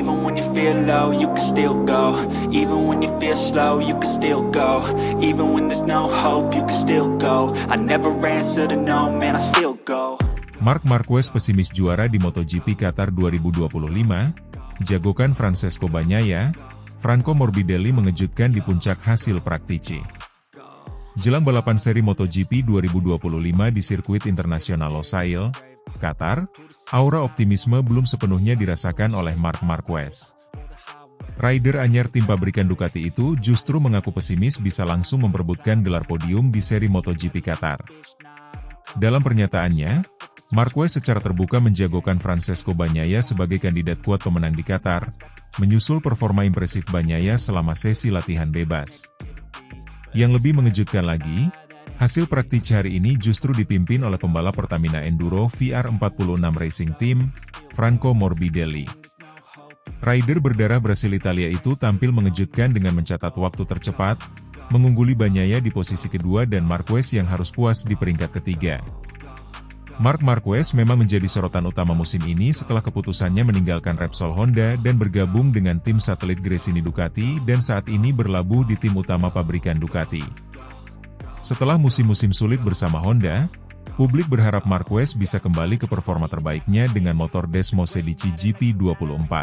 Even when you feel low, you can still go. Even when you feel slow, you can still go. Even when there's no hope, you can still go. I never answer to no, man, I still go. Marc Marquez pesimis juara di MotoGP Qatar 2025, jagokan Francesco Bagnaia, Franco Morbidelli mengejutkan di puncak hasil praktisi. Jelang balapan seri MotoGP 2025 di sirkuit internasional Losail, Qatar, aura optimisme belum sepenuhnya dirasakan oleh Marc Marquez. Rider anyar tim pabrikan Ducati itu justru mengaku pesimis bisa langsung memperebutkan gelar podium di seri MotoGP Qatar. Dalam pernyataannya, Marquez secara terbuka menjagokan Francesco Bagnaia sebagai kandidat kuat pemenang di Qatar, menyusul performa impresif Bagnaia selama sesi latihan bebas. Yang lebih mengejutkan lagi, hasil praktisi hari ini justru dipimpin oleh pembalap Pertamina Enduro VR46 Racing Team, Franco Morbidelli. Rider berdarah Brasil Italia itu tampil mengejutkan dengan mencatat waktu tercepat, mengungguli Bagnaia di posisi kedua dan Marquez yang harus puas di peringkat ketiga. Marc Marquez memang menjadi sorotan utama musim ini setelah keputusannya meninggalkan Repsol Honda dan bergabung dengan tim satelit Gresini Ducati dan saat ini berlabuh di tim utama pabrikan Ducati. Setelah musim-musim sulit bersama Honda, publik berharap Marquez bisa kembali ke performa terbaiknya dengan motor Desmos Sedici GP24.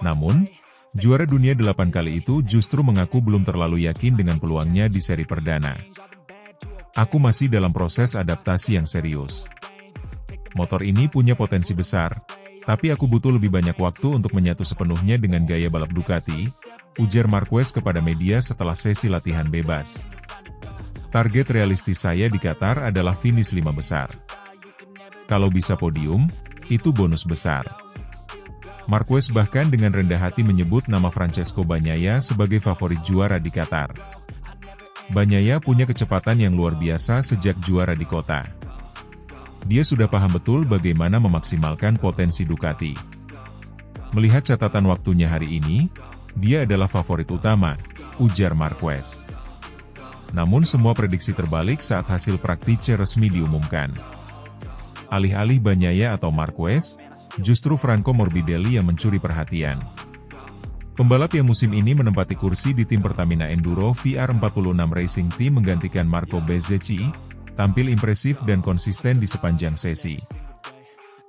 Namun, juara dunia 8 kali itu justru mengaku belum terlalu yakin dengan peluangnya di seri perdana. Aku masih dalam proses adaptasi yang serius. Motor ini punya potensi besar, tapi aku butuh lebih banyak waktu untuk menyatu sepenuhnya dengan gaya balap Ducati, ujar Marquez kepada media setelah sesi latihan bebas. Target realistis saya di Qatar adalah finish 5 besar. Kalau bisa podium, itu bonus besar. Marquez bahkan dengan rendah hati menyebut nama Francesco Bagnaia sebagai favorit juara di Qatar. Bagnaia punya kecepatan yang luar biasa sejak juara di kota. Dia sudah paham betul bagaimana memaksimalkan potensi Ducati. Melihat catatan waktunya hari ini, dia adalah favorit utama, ujar Marquez. Namun semua prediksi terbalik saat hasil praktisi resmi diumumkan. Alih-alih Bagnaia atau Marquez, justru Franco Morbidelli yang mencuri perhatian. Pembalap yang musim ini menempati kursi di tim Pertamina Enduro VR46 Racing Team menggantikan Marco Bezzecchi, tampil impresif dan konsisten di sepanjang sesi.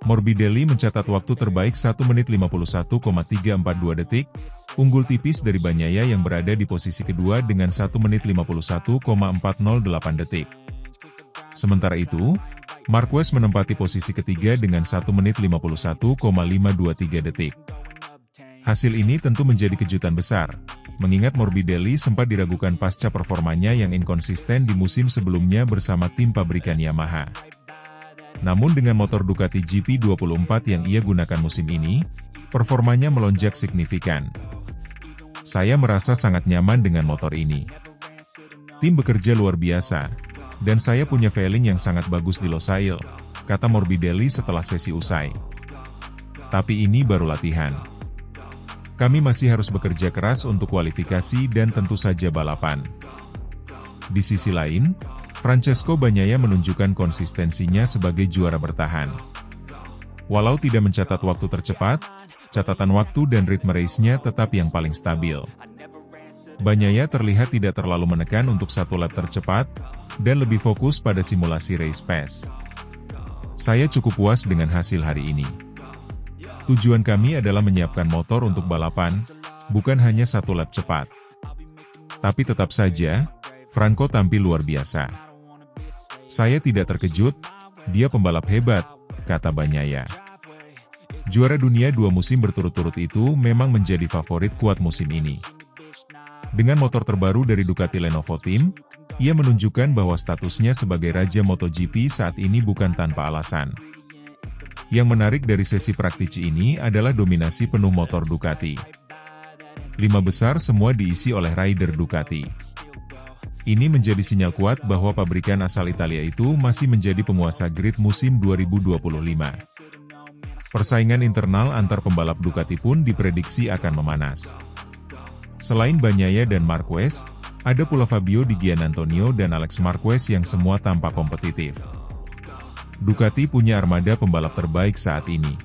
Morbidelli mencatat waktu terbaik 1 menit 51,342 detik, unggul tipis dari Bagnaia yang berada di posisi kedua dengan 1 menit 51,408 detik. Sementara itu, Marquez menempati posisi ketiga dengan 1 menit 51,523 detik. Hasil ini tentu menjadi kejutan besar, mengingat Morbidelli sempat diragukan pasca performanya yang inkonsisten di musim sebelumnya bersama tim pabrikan Yamaha. Namun dengan motor Ducati GP24 yang ia gunakan musim ini, performanya melonjak signifikan. Saya merasa sangat nyaman dengan motor ini. Tim bekerja luar biasa, dan saya punya feeling yang sangat bagus di Losail, kata Morbidelli setelah sesi usai. Tapi ini baru latihan. Kami masih harus bekerja keras untuk kualifikasi dan tentu saja balapan. Di sisi lain, Francesco Bagnaia menunjukkan konsistensinya sebagai juara bertahan. Walau tidak mencatat waktu tercepat, catatan waktu dan ritme race-nya tetap yang paling stabil. Bagnaia terlihat tidak terlalu menekan untuk satu lap tercepat, dan lebih fokus pada simulasi race pace. Saya cukup puas dengan hasil hari ini. Tujuan kami adalah menyiapkan motor untuk balapan, bukan hanya satu lap cepat. Tapi tetap saja, Franco tampil luar biasa. Saya tidak terkejut, dia pembalap hebat, kata Bagnaia. Juara dunia 2 musim berturut-turut itu memang menjadi favorit kuat musim ini. Dengan motor terbaru dari Ducati Lenovo Team, ia menunjukkan bahwa statusnya sebagai Raja MotoGP saat ini bukan tanpa alasan. Yang menarik dari sesi praktisi ini adalah dominasi penuh motor Ducati. 5 besar semua diisi oleh rider Ducati. Ini menjadi sinyal kuat bahwa pabrikan asal Italia itu masih menjadi penguasa grid musim 2025. Persaingan internal antar pembalap Ducati pun diprediksi akan memanas. Selain Bagnaia dan Marquez, ada pula Fabio Di Giannantonio dan Alex Marquez yang semua tampak kompetitif. Ducati punya armada pembalap terbaik saat ini.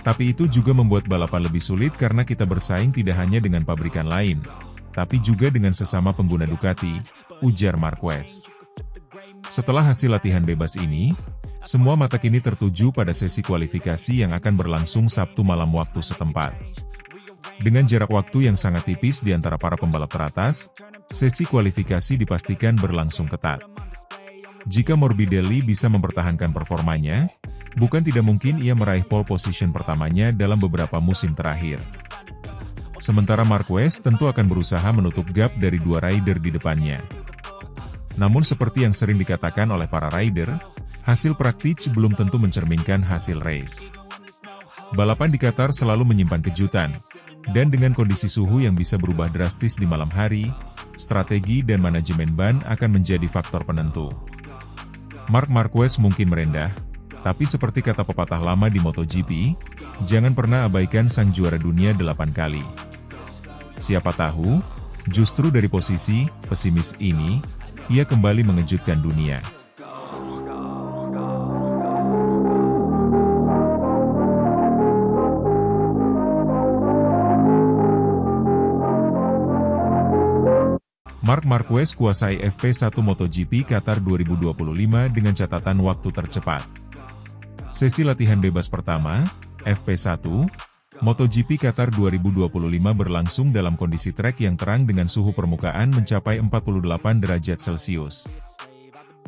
Tapi itu juga membuat balapan lebih sulit karena kita bersaing tidak hanya dengan pabrikan lain, tapi juga dengan sesama pengguna Ducati, ujar Marquez. Setelah hasil latihan bebas ini, semua mata kini tertuju pada sesi kualifikasi yang akan berlangsung Sabtu malam waktu setempat. Dengan jarak waktu yang sangat tipis di antara para pembalap teratas, sesi kualifikasi dipastikan berlangsung ketat. Jika Morbidelli bisa mempertahankan performanya, bukan tidak mungkin ia meraih pole position pertamanya dalam beberapa musim terakhir. Sementara Marquez tentu akan berusaha menutup gap dari dua rider di depannya. Namun seperti yang sering dikatakan oleh para rider, hasil praktis belum tentu mencerminkan hasil race. Balapan di Qatar selalu menyimpan kejutan, dan dengan kondisi suhu yang bisa berubah drastis di malam hari, strategi dan manajemen ban akan menjadi faktor penentu. Marc Marquez mungkin merendah, tapi seperti kata pepatah lama di MotoGP, jangan pernah abaikan sang juara dunia 8 kali. Siapa tahu, justru dari posisi pesimis ini, ia kembali mengejutkan dunia. Marc Marquez kuasai FP1 MotoGP Qatar 2025 dengan catatan waktu tercepat. Sesi latihan bebas pertama, FP1, MotoGP Qatar 2025 berlangsung dalam kondisi trek yang terang dengan suhu permukaan mencapai 48 derajat Celcius.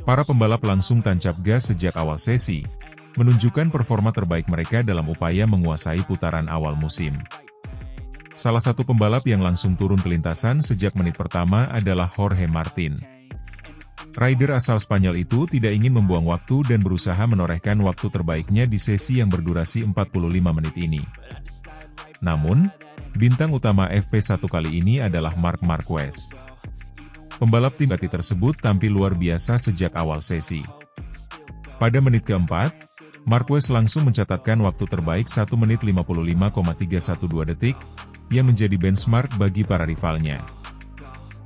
Para pembalap langsung tancap gas sejak awal sesi, menunjukkan performa terbaik mereka dalam upaya menguasai putaran awal musim. Salah satu pembalap yang langsung turun ke lintasan sejak menit pertama adalah Jorge Martin. Rider asal Spanyol itu tidak ingin membuang waktu dan berusaha menorehkan waktu terbaiknya di sesi yang berdurasi 45 menit ini. Namun, bintang utama FP1 kali ini adalah Marc Marquez. Pembalap tim Ducati tersebut tampil luar biasa sejak awal sesi. Pada menit keempat, Marquez langsung mencatatkan waktu terbaik 1 menit 55,312 detik, yang menjadi benchmark bagi para rivalnya.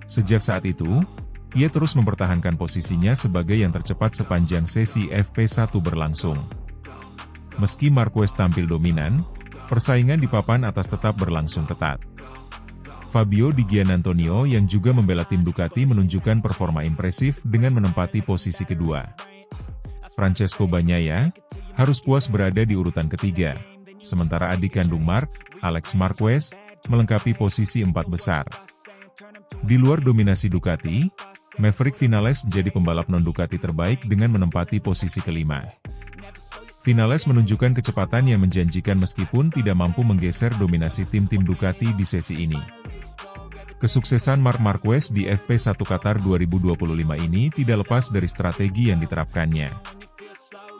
Sejak saat itu, ia terus mempertahankan posisinya sebagai yang tercepat sepanjang sesi FP1 berlangsung. Meski Marquez tampil dominan, persaingan di papan atas tetap berlangsung ketat. Fabio Di Giannantonio yang juga membela tim Ducati menunjukkan performa impresif dengan menempati posisi kedua. Francesco Bagnaia harus puas berada di urutan ketiga, sementara adik kandung Marc, Alex Marquez, melengkapi posisi 4 besar. Di luar dominasi Ducati, Maverick Vinales jadi pembalap non-Ducati terbaik dengan menempati posisi kelima. Vinales menunjukkan kecepatan yang menjanjikan meskipun tidak mampu menggeser dominasi tim-tim Ducati di sesi ini. Kesuksesan Marc Marquez di FP1 Qatar 2025 ini tidak lepas dari strategi yang diterapkannya.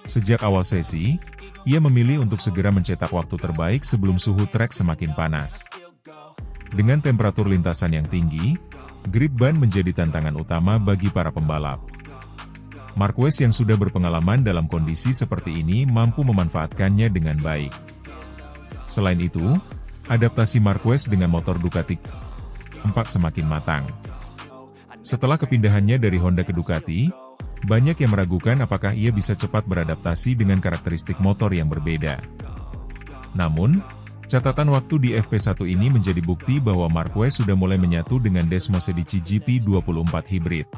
Sejak awal sesi, ia memilih untuk segera mencetak waktu terbaik sebelum suhu trek semakin panas. Dengan temperatur lintasan yang tinggi, grip ban menjadi tantangan utama bagi para pembalap. Marquez yang sudah berpengalaman dalam kondisi seperti ini mampu memanfaatkannya dengan baik. Selain itu, adaptasi Marquez dengan motor Ducati tampak semakin matang. Setelah kepindahannya dari Honda ke Ducati, banyak yang meragukan apakah ia bisa cepat beradaptasi dengan karakteristik motor yang berbeda. Namun, catatan waktu di FP1 ini menjadi bukti bahwa Marquez sudah mulai menyatu dengan Desmosedici GP24 Hybrid.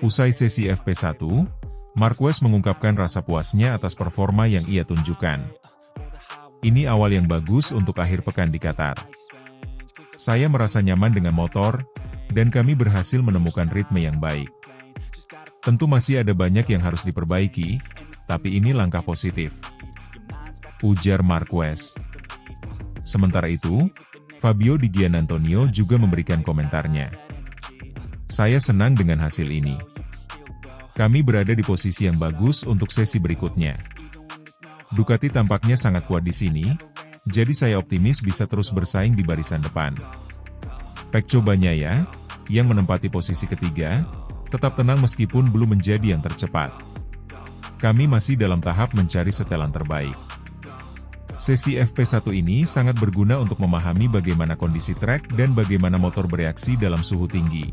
Usai sesi FP1, Marquez mengungkapkan rasa puasnya atas performa yang ia tunjukkan. Ini awal yang bagus untuk akhir pekan di Qatar. Saya merasa nyaman dengan motor, dan kami berhasil menemukan ritme yang baik. Tentu masih ada banyak yang harus diperbaiki, tapi ini langkah positif, ujar Marquez. Sementara itu, Fabio Di Giannantonio juga memberikan komentarnya. Saya senang dengan hasil ini. Kami berada di posisi yang bagus untuk sesi berikutnya. Ducati tampaknya sangat kuat di sini, jadi saya optimis bisa terus bersaing di barisan depan. Pecco Bagnaia, yang menempati posisi ketiga, tetap tenang meskipun belum menjadi yang tercepat. Kami masih dalam tahap mencari setelan terbaik. Sesi FP1 ini sangat berguna untuk memahami bagaimana kondisi trek dan bagaimana motor bereaksi dalam suhu tinggi.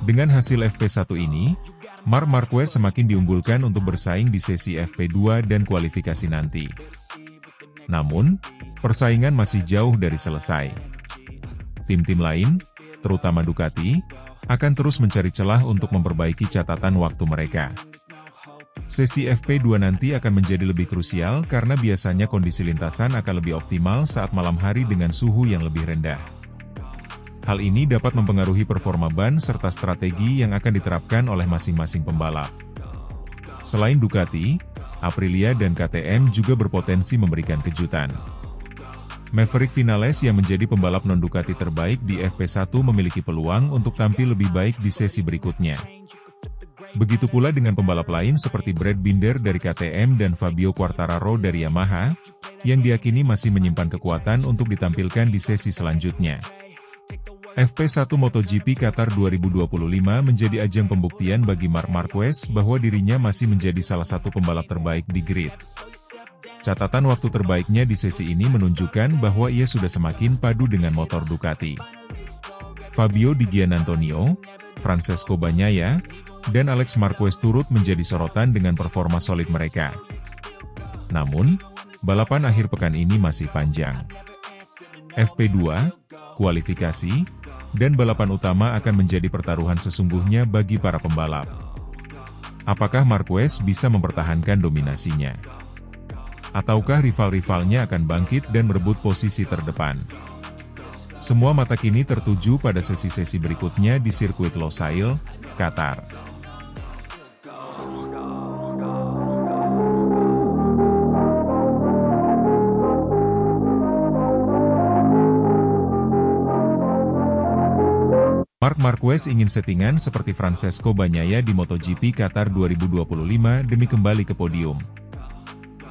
Dengan hasil FP1 ini, Marc Marquez semakin diunggulkan untuk bersaing di sesi FP2 dan kualifikasi nanti. Namun, persaingan masih jauh dari selesai. Tim-tim lain, terutama Ducati, akan terus mencari celah untuk memperbaiki catatan waktu mereka. Sesi FP2 nanti akan menjadi lebih krusial karena biasanya kondisi lintasan akan lebih optimal saat malam hari dengan suhu yang lebih rendah. Hal ini dapat mempengaruhi performa ban serta strategi yang akan diterapkan oleh masing-masing pembalap. Selain Ducati, Aprilia dan KTM juga berpotensi memberikan kejutan. Maverick Vinales yang menjadi pembalap non-Ducati terbaik di FP1 memiliki peluang untuk tampil lebih baik di sesi berikutnya. Begitu pula dengan pembalap lain seperti Brad Binder dari KTM dan Fabio Quartararo dari Yamaha, yang diyakini masih menyimpan kekuatan untuk ditampilkan di sesi selanjutnya. FP1 MotoGP Qatar 2025 menjadi ajang pembuktian bagi Marc Marquez bahwa dirinya masih menjadi salah satu pembalap terbaik di grid. Catatan waktu terbaiknya di sesi ini menunjukkan bahwa ia sudah semakin padu dengan motor Ducati. Fabio Di Giannantonio, Francesco Bagnaia, dan Alex Marquez turut menjadi sorotan dengan performa solid mereka. Namun, balapan akhir pekan ini masih panjang. FP2, kualifikasi, dan balapan utama akan menjadi pertaruhan sesungguhnya bagi para pembalap. Apakah Marquez bisa mempertahankan dominasinya? Ataukah rival-rivalnya akan bangkit dan merebut posisi terdepan? Semua mata kini tertuju pada sesi-sesi berikutnya di sirkuit Losail, Qatar. Marc Marquez ingin settingan seperti Francesco Bagnaia di MotoGP Qatar 2025 demi kembali ke podium.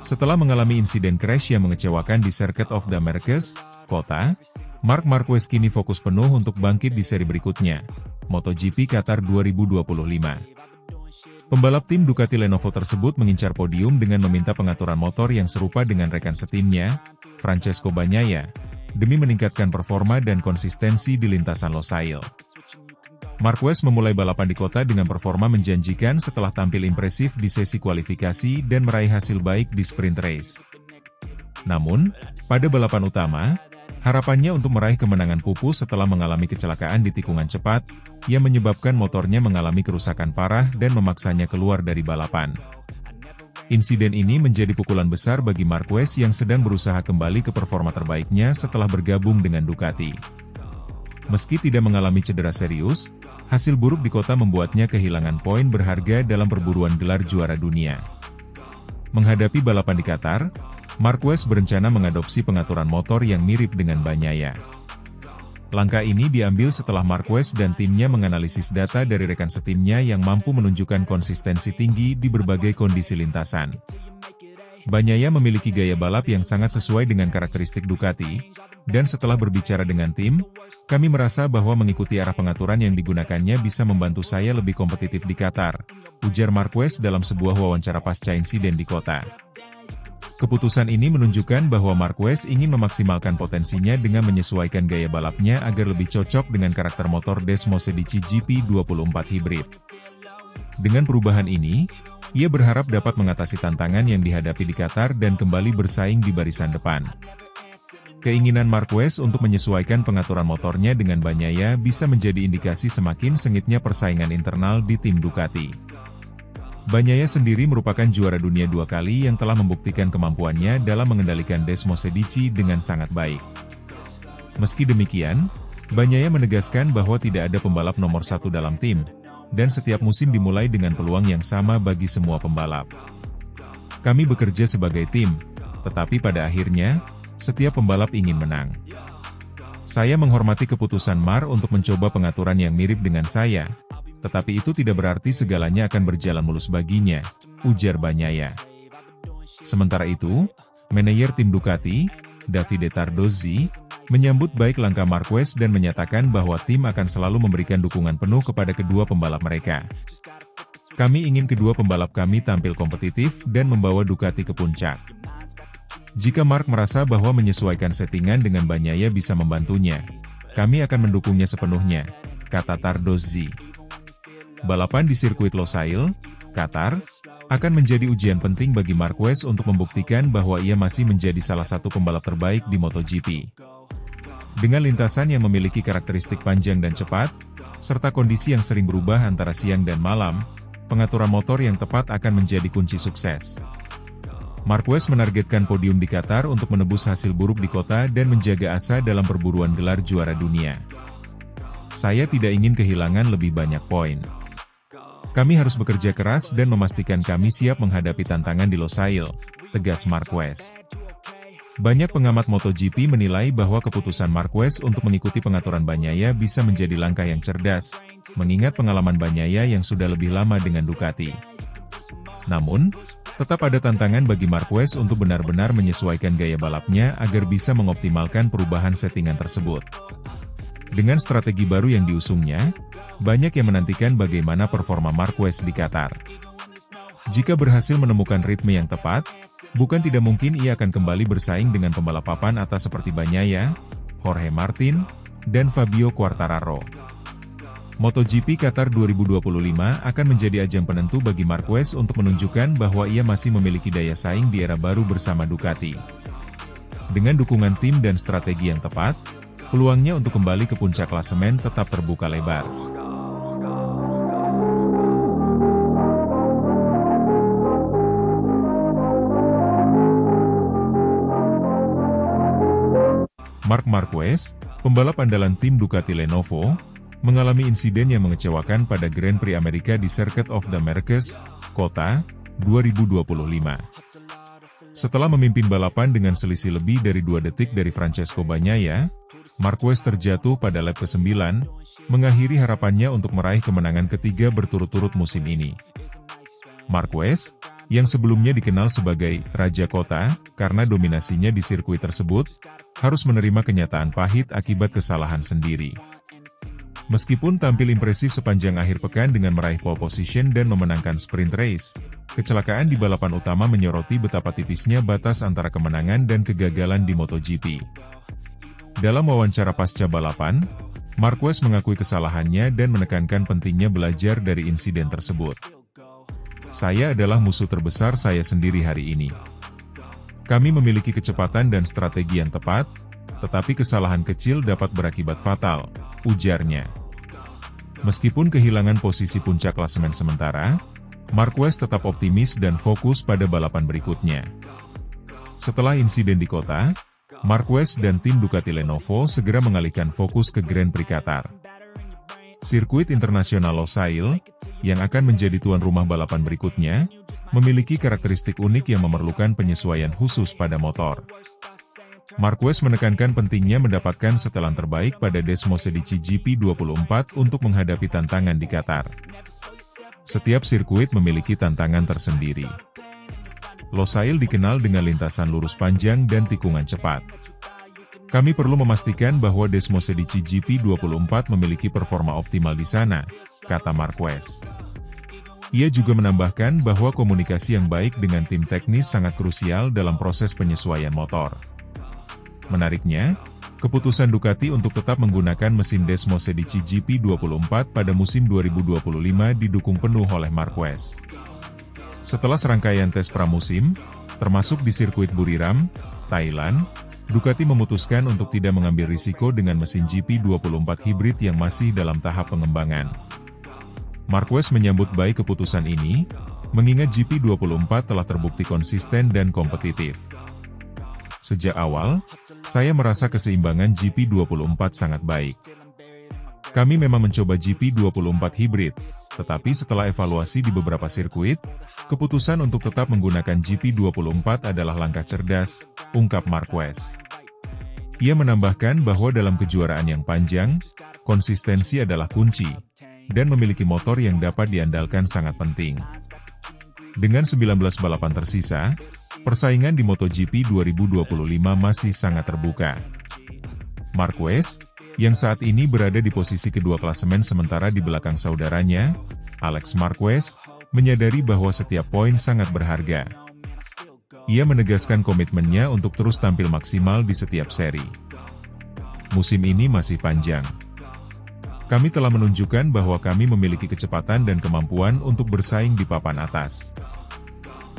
Setelah mengalami insiden crash yang mengecewakan di Circuit of the Americas, Kota, Marc Marquez kini fokus penuh untuk bangkit di seri berikutnya, MotoGP Qatar 2025. Pembalap tim Ducati Lenovo tersebut mengincar podium dengan meminta pengaturan motor yang serupa dengan rekan setimnya, Francesco Bagnaia, demi meningkatkan performa dan konsistensi di lintasan Losail. Marquez memulai balapan di kota dengan performa menjanjikan setelah tampil impresif di sesi kualifikasi dan meraih hasil baik di sprint race. Namun, pada balapan utama, harapannya untuk meraih kemenangan pupus setelah mengalami kecelakaan di tikungan cepat, yang menyebabkan motornya mengalami kerusakan parah dan memaksanya keluar dari balapan. Insiden ini menjadi pukulan besar bagi Marquez yang sedang berusaha kembali ke performa terbaiknya setelah bergabung dengan Ducati. Meski tidak mengalami cedera serius, hasil buruk di kota membuatnya kehilangan poin berharga dalam perburuan gelar juara dunia. Menghadapi balapan di Qatar, Marquez berencana mengadopsi pengaturan motor yang mirip dengan Bagnaia. Langkah ini diambil setelah Marquez dan timnya menganalisis data dari rekan setimnya yang mampu menunjukkan konsistensi tinggi di berbagai kondisi lintasan. Bagnaia memiliki gaya balap yang sangat sesuai dengan karakteristik Ducati, dan setelah berbicara dengan tim, kami merasa bahwa mengikuti arah pengaturan yang digunakannya bisa membantu saya lebih kompetitif di Qatar, ujar Marquez dalam sebuah wawancara pasca insiden di kota. Keputusan ini menunjukkan bahwa Marquez ingin memaksimalkan potensinya dengan menyesuaikan gaya balapnya agar lebih cocok dengan karakter motor Desmosedici GP24 Hybrid. Dengan perubahan ini, ia berharap dapat mengatasi tantangan yang dihadapi di Qatar dan kembali bersaing di barisan depan. Keinginan Marquez untuk menyesuaikan pengaturan motornya dengan Bagnaia bisa menjadi indikasi semakin sengitnya persaingan internal di tim Ducati. Bagnaia sendiri merupakan juara dunia 2 kali yang telah membuktikan kemampuannya dalam mengendalikan Desmosedici dengan sangat baik. Meski demikian, Bagnaia menegaskan bahwa tidak ada pembalap nomor 1 dalam tim, dan setiap musim dimulai dengan peluang yang sama bagi semua pembalap. Kami bekerja sebagai tim, tetapi pada akhirnya, setiap pembalap ingin menang. Saya menghormati keputusan Mar untuk mencoba pengaturan yang mirip dengan saya, tetapi itu tidak berarti segalanya akan berjalan mulus baginya, ujar Bagnaia. Sementara itu, manajer tim Ducati, Davide Tardozzi, menyambut baik langkah Marquez dan menyatakan bahwa tim akan selalu memberikan dukungan penuh kepada kedua pembalap mereka. Kami ingin kedua pembalap kami tampil kompetitif dan membawa Ducati ke puncak. Jika Marc merasa bahwa menyesuaikan settingan dengan Bagnaia bisa membantunya, kami akan mendukungnya sepenuhnya, kata Tardozzi. Balapan di sirkuit Losail, Qatar, Akan menjadi ujian penting bagi Marquez untuk membuktikan bahwa ia masih menjadi salah satu pembalap terbaik di MotoGP. Dengan lintasan yang memiliki karakteristik panjang dan cepat, serta kondisi yang sering berubah antara siang dan malam, pengaturan motor yang tepat akan menjadi kunci sukses. Marquez menargetkan podium di Qatar untuk menebus hasil buruk di kota dan menjaga asa dalam perburuan gelar juara dunia. Saya tidak ingin kehilangan lebih banyak poin. Kami harus bekerja keras dan memastikan kami siap menghadapi tantangan di Losail, tegas Marquez. Banyak pengamat MotoGP menilai bahwa keputusan Marquez untuk mengikuti pengaturan Bagnaia bisa menjadi langkah yang cerdas, mengingat pengalaman Bagnaia yang sudah lebih lama dengan Ducati. Namun, tetap ada tantangan bagi Marquez untuk benar-benar menyesuaikan gaya balapnya agar bisa mengoptimalkan perubahan settingan tersebut. Dengan strategi baru yang diusungnya, banyak yang menantikan bagaimana performa Marquez di Qatar. Jika berhasil menemukan ritme yang tepat, bukan tidak mungkin ia akan kembali bersaing dengan pembalap papan atas seperti Bagnaia, Jorge Martin, dan Fabio Quartararo. MotoGP Qatar 2025 akan menjadi ajang penentu bagi Marquez untuk menunjukkan bahwa ia masih memiliki daya saing di era baru bersama Ducati. Dengan dukungan tim dan strategi yang tepat, peluangnya untuk kembali ke puncak klasemen tetap terbuka lebar. Marc Marquez, pembalap andalan tim Ducati Lenovo, mengalami insiden yang mengecewakan pada Grand Prix Amerika di Circuit of the Americas, Kota, 2025. Setelah memimpin balapan dengan selisih lebih dari 2 detik dari Francesco Bagnaia, Marquez terjatuh pada lap ke-9, mengakhiri harapannya untuk meraih kemenangan ketiga berturut-turut musim ini. Marquez, yang sebelumnya dikenal sebagai Raja Kota karena dominasinya di sirkuit tersebut, harus menerima kenyataan pahit akibat kesalahan sendiri. Meskipun tampil impresif sepanjang akhir pekan dengan meraih pole position dan memenangkan sprint race, kecelakaan di balapan utama menyoroti betapa tipisnya batas antara kemenangan dan kegagalan di MotoGP. Dalam wawancara pasca balapan, Marquez mengakui kesalahannya dan menekankan pentingnya belajar dari insiden tersebut. Saya adalah musuh terbesar saya sendiri hari ini. Kami memiliki kecepatan dan strategi yang tepat, tetapi kesalahan kecil dapat berakibat fatal, ujarnya. Meskipun kehilangan posisi puncak klasemen sementara, Marquez tetap optimis dan fokus pada balapan berikutnya. Setelah insiden di kota, Marquez dan tim Ducati Lenovo segera mengalihkan fokus ke Grand Prix Qatar. Sirkuit internasional Losail, yang akan menjadi tuan rumah balapan berikutnya, memiliki karakteristik unik yang memerlukan penyesuaian khusus pada motor. Marquez menekankan pentingnya mendapatkan setelan terbaik pada Desmosedici GP24 untuk menghadapi tantangan di Qatar. Setiap sirkuit memiliki tantangan tersendiri. Losail dikenal dengan lintasan lurus panjang dan tikungan cepat. Kami perlu memastikan bahwa Desmosedici GP24 memiliki performa optimal di sana, kata Marquez. Ia juga menambahkan bahwa komunikasi yang baik dengan tim teknis sangat krusial dalam proses penyesuaian motor. Menariknya, keputusan Ducati untuk tetap menggunakan mesin Desmosedici GP24 pada musim 2025 didukung penuh oleh Marquez. Setelah serangkaian tes pramusim, termasuk di sirkuit Buriram, Thailand, Ducati memutuskan untuk tidak mengambil risiko dengan mesin GP24 hibrid yang masih dalam tahap pengembangan. Marquez menyambut baik keputusan ini, mengingat GP24 telah terbukti konsisten dan kompetitif. Sejak awal, saya merasa keseimbangan GP24 sangat baik. Kami memang mencoba GP24 hibrid, tetapi setelah evaluasi di beberapa sirkuit, keputusan untuk tetap menggunakan GP24 adalah langkah cerdas, ungkap Marquez. Ia menambahkan bahwa dalam kejuaraan yang panjang, konsistensi adalah kunci, dan memiliki motor yang dapat diandalkan sangat penting. Dengan 19 balapan tersisa, persaingan di MotoGP 2025 masih sangat terbuka. Marquez, yang saat ini berada di posisi kedua klasemen sementara di belakang saudaranya, Alex Marquez, menyadari bahwa setiap poin sangat berharga. Ia menegaskan komitmennya untuk terus tampil maksimal di setiap seri. Musim ini masih panjang. Kami telah menunjukkan bahwa kami memiliki kecepatan dan kemampuan untuk bersaing di papan atas.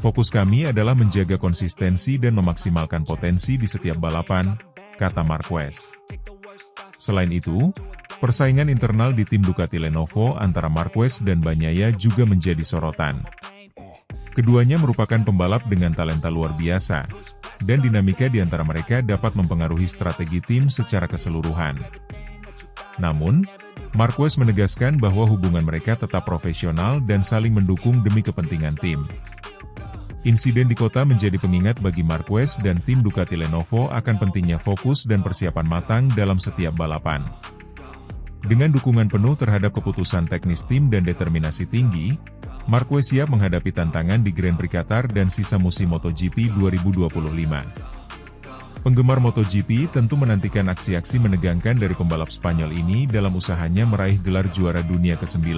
Fokus kami adalah menjaga konsistensi dan memaksimalkan potensi di setiap balapan, kata Marquez. Selain itu, persaingan internal di tim Ducati Lenovo antara Marquez dan Bagnaia juga menjadi sorotan. Keduanya merupakan pembalap dengan talenta luar biasa, dan dinamika di antara mereka dapat mempengaruhi strategi tim secara keseluruhan. Namun, Marquez menegaskan bahwa hubungan mereka tetap profesional dan saling mendukung demi kepentingan tim. Insiden di kota menjadi pengingat bagi Marquez dan tim Ducati Lenovo akan pentingnya fokus dan persiapan matang dalam setiap balapan. Dengan dukungan penuh terhadap keputusan teknis tim dan determinasi tinggi, Marquez siap menghadapi tantangan di Grand Prix Qatar dan sisa musim MotoGP 2025. Penggemar MotoGP tentu menantikan aksi-aksi menegangkan dari pembalap Spanyol ini dalam usahanya meraih gelar juara dunia ke-9.